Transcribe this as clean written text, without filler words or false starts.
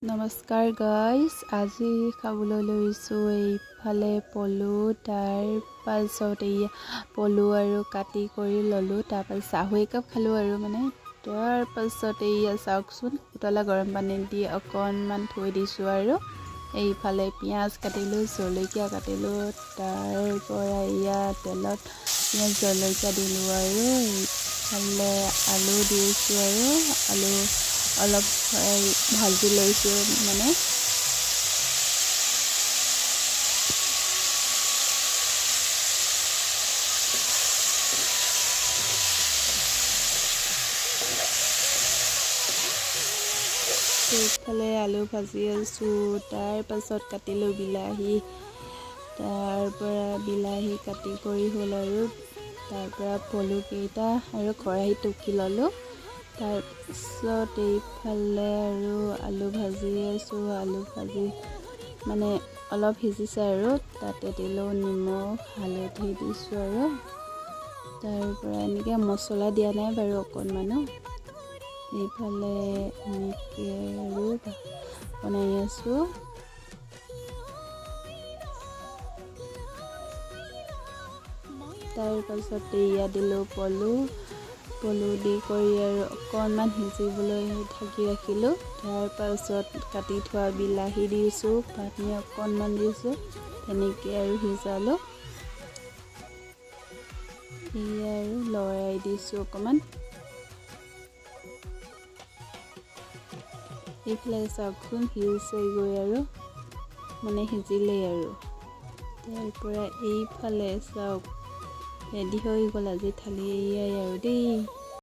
নমস্কাৰ গাইজ, আজি খাবলৈ লৈছোঁ এইফালে পলু। তাৰ পাছত পলু আৰু কাটি কৰি ল'লোঁ। তাৰপাছত চাহু একাপ খালোঁ আৰু তাৰ পাছত চাওকচোন, উতলা গৰম পানী দি অকণমান থৈ দিছোঁ। আৰু এইফালে পিঁয়াজ কাটিলোঁ, জলকীয়া কাটিলোঁ। তাৰ পৰা তেলত পিঁয়াজ জলকীয়া দিলোঁ আৰু এইফালে আলু দিছোঁ আৰু আলু অলপ ভাজি লৈছোঁ। এইফালে আলু ভাজি আছোঁ। তাৰ পাছত কাটিলোঁ বিলাহী। তাৰ পৰা বিলাহী কাটি কৰি হ'ল আৰু তাৰ পৰা পলুকেইটা আৰু খৰাহীত টুকি ল'লোঁ। তাৰপিছত এইফালে আৰু আলু ভাজি আছোঁ। আলু ভাজি অলপ সিজিছে আৰু তাতে দিলোঁ নিমখ, হালধি দিছোঁ আৰু তাৰ পৰা এনেকৈ মছলা দিয়া নাই বাৰু অকণমানো। এইফালে এনেকৈ আৰু বনাই আছোঁ। তাৰ পাছত দিলোঁ পলু দি কৰি আৰু অকণমান সিজিবলৈ ঢাকি ৰাখিলোঁ। তাৰ পাছত কাটি থোৱা বিলাহী দিছোঁ, পানী অকণমান দিছোঁ, তেনেকৈ আৰু সিজালোঁ। আৰু লৰাই দিছোঁ অকণমান। এইফালে চাওকচোন, সিজিছেগৈ আৰু সিজিলেই আৰু তাৰ পৰা এইফালে চাওক, ৰেডি হৈ গ'ল আজি থালি। এয়াই আৰু দেই।